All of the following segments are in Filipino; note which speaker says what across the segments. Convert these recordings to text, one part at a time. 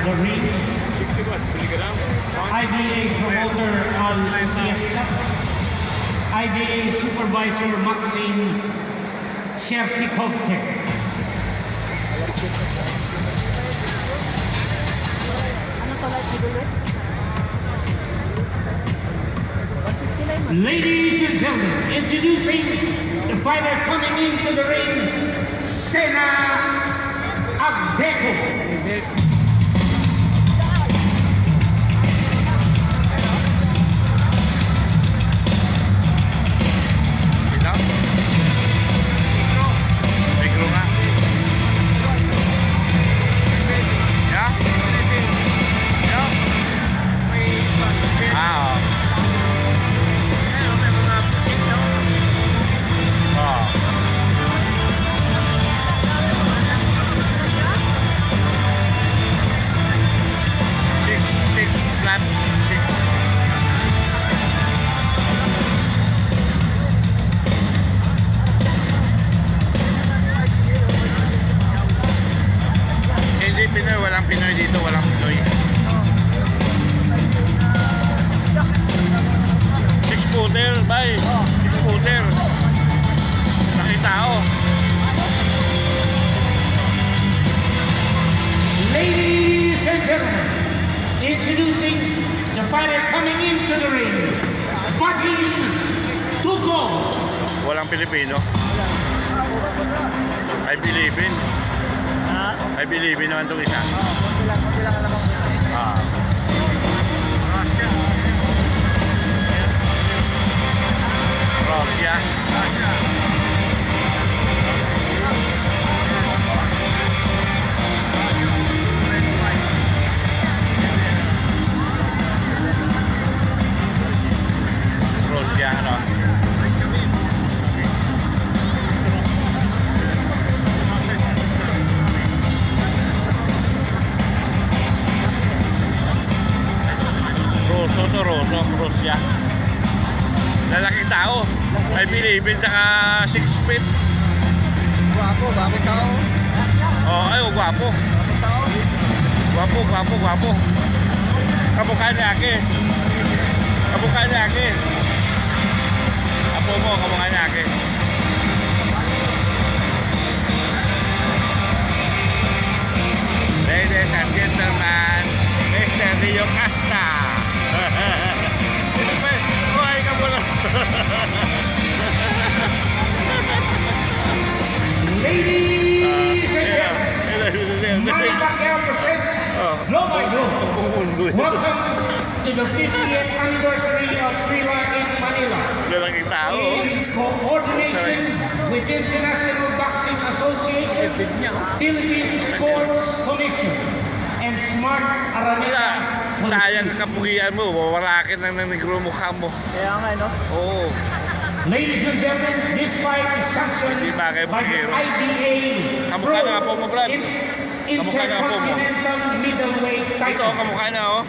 Speaker 1: the ring, IBA promoter Al Siesta, IBA supervisor Maxine Shertikovte. Ladies and gentlemen, introducing the fighter coming into the ring, Sena Agbeco.
Speaker 2: Walang Pinoy dito, walang Pinoy. 6-footer, bay. 6-footer. Nakita ko.
Speaker 1: Ladies and gentlemen, introducing the fighter coming into the ring, Vadim Tuko.
Speaker 2: Walang Pilipino. I believe in naman itong isa. Russia. Russia, ano? Roso, Russia. Lalaking tao. I believe in saka 6 feet.
Speaker 3: Guwapo tao.
Speaker 2: Oh, ay, guwapo. Guwapo. Kamukha ni Aki. Apo mo, kamukha ni Aki. Ladies and gentlemen, Mr. Rio Casta. Kuhay ka muna.
Speaker 1: Ladies and gentlemen, Manny Pacquiao presents Global Globe. Welcome to the 50th anniversary of Trilla in Manila.
Speaker 2: Lalaking tao.
Speaker 1: In coordination with International Boxing Association, Philippine Sports Commission, and Smart Araneta.
Speaker 2: Sayang kapugian mo, wawarakin lang ng negro mukha mo.
Speaker 3: Kaya nga, no?
Speaker 2: Oo.
Speaker 1: Ladies and gentlemen, this fight is sanctioned by the IBA
Speaker 2: Kamukha na po mo, Brad.
Speaker 1: Intercontinental Middleweight
Speaker 2: Ito,
Speaker 1: Title.
Speaker 2: kamukha na, oh.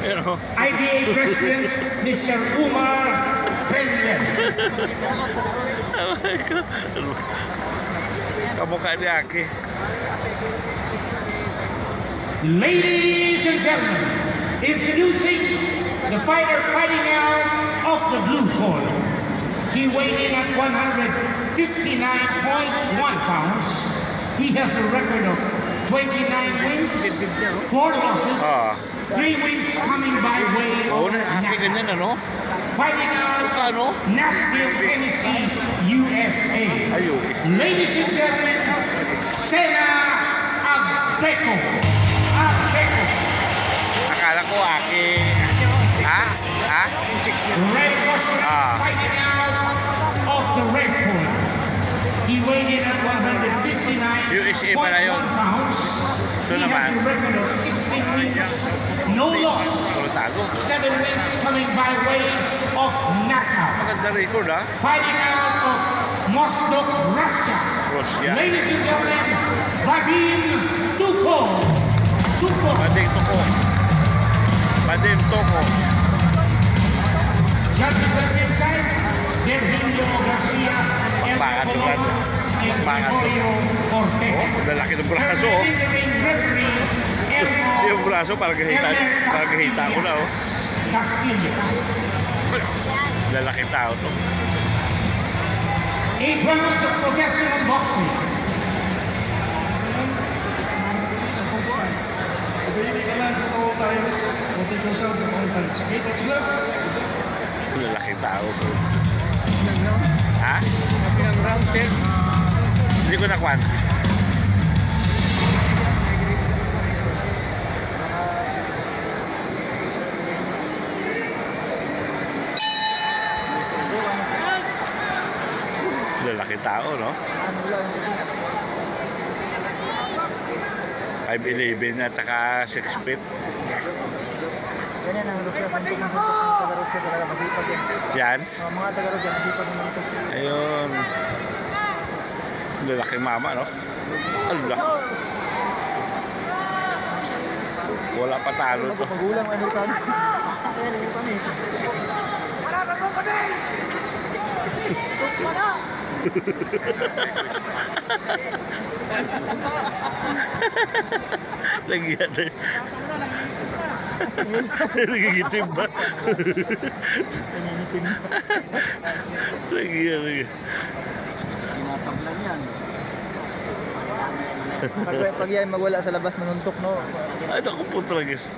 Speaker 2: Pero,
Speaker 1: IBA President Mr. Umar Kremlin.
Speaker 2: oh my God. Kamukha ni Aki.
Speaker 1: Ladies and gentlemen, introducing the fighter fighting out of the blue corner. He weighed in at 159.1 pounds. He has a record of 29 wins, 4 losses, 3 wins coming by way
Speaker 2: Oo
Speaker 1: of
Speaker 2: na, Aki ganyan, ano?
Speaker 1: fighting out
Speaker 2: Ano?
Speaker 1: Nashville, Tennessee, USA.
Speaker 2: Ayun.
Speaker 1: Ladies and gentlemen, Sena Agbeco.
Speaker 2: Akala ko, Aki. Ha?
Speaker 1: Red Russian fighting out of the red corner. He weighed in at 159.1
Speaker 2: USA pala yun.
Speaker 1: pounds.
Speaker 2: Ito
Speaker 1: He has
Speaker 2: naman.
Speaker 1: a record of 16 wins, no loss.
Speaker 2: Puro talo.
Speaker 1: 7 wins coming by way of knockout.
Speaker 2: Maganda record, ha?
Speaker 1: Fighting out of Moscow, Russia.
Speaker 2: Russia.
Speaker 1: Ladies and gentlemen, Vadim Tuko.
Speaker 2: Vadim Tuko.
Speaker 1: Judges at inside, Virgilio Garcia, El Colombo, and Gregorio Ortega.
Speaker 2: Lalaki ng braso, oh.
Speaker 1: Referee, Elmo
Speaker 2: braso para gahita ko na, oh.
Speaker 1: Castillo.
Speaker 2: Lalaking tao to.
Speaker 1: 8 rounds of professional boxing.
Speaker 3: Baby commands at all times. Will take yourself at all times. Okay, that's gloves.
Speaker 2: Lalaking tao to.
Speaker 3: Ilang round?
Speaker 2: Ha?
Speaker 3: Ilang round 10?
Speaker 2: Hindi ko nakuan. Lalaking tao, no? 5'11 at saka 6 feet.
Speaker 3: Ganyan ang Rusya, suntok ng taga-Rusya talaga masipag yan.
Speaker 2: Yan.
Speaker 3: Mga taga-Rusya masipag naman ito.
Speaker 2: Ayun. Lalaking mama, no? Allah. Wala pa talo to.
Speaker 3: Magulang ang Amerikano. Ayan, yung kami.
Speaker 2: Lagi yan. Nagigitim ba?
Speaker 3: Nangingitim.
Speaker 2: Lagi yan.
Speaker 3: Tinatablan yan. Pag yan magwala sa labas, manuntok, no?
Speaker 2: Ay, naku po tragis.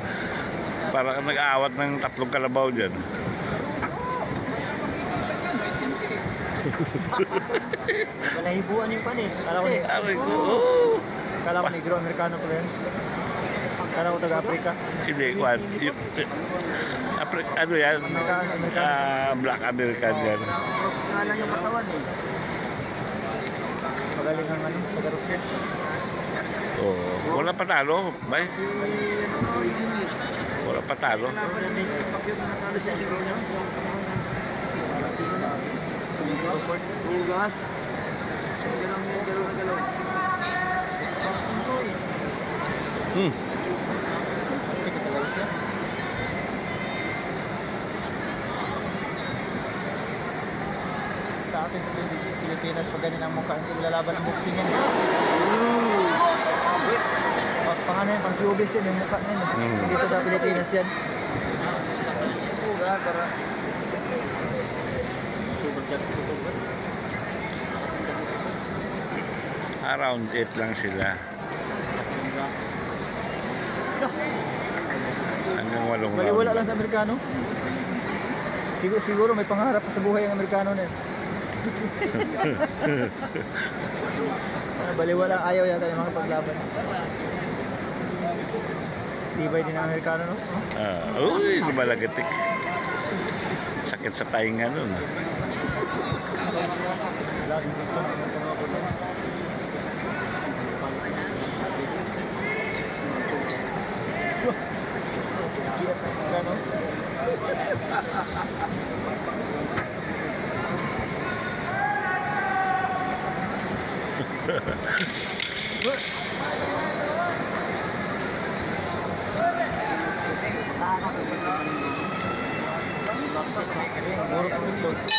Speaker 2: Parang nag-aawat ng 3 kalabaw dyan.
Speaker 3: Wala hibuan yung panis. Kala ko
Speaker 2: Aray ko. Oh.
Speaker 3: Kala ko negro Amerikano pala yun. Kala ko taga-Afrika.
Speaker 2: Hindi, kwan. Ano yan?
Speaker 3: Amerikano.
Speaker 2: Black American yan.
Speaker 3: Nga lang yung katawan eh. Magaling ang ano, taga-Rusya.
Speaker 2: Oh, wala pa talo. Bay. Wala pa talo.
Speaker 3: Ugas. Galaw.
Speaker 2: Hmm.
Speaker 3: Sa atin sa Pilipinas, pag ganyan ang mukha, hindi lalaban ng boxing yan. Pang ano yan, pang showbiz yan yung mukha yan. Dito sa Pilipinas yan.
Speaker 2: Around 8 lang sila. Hanggang 8 round.
Speaker 3: Baliwala lang sa Amerikano. Siguro may pangarap pa sa buhay ang Amerikano na yun. Baliwala, ayaw yata yung mga paglaban. Tibay din ang Amerikano, no?
Speaker 2: Uy, lumalagatik. Sakit sa tainga nun.
Speaker 3: Laging dito. Muro pa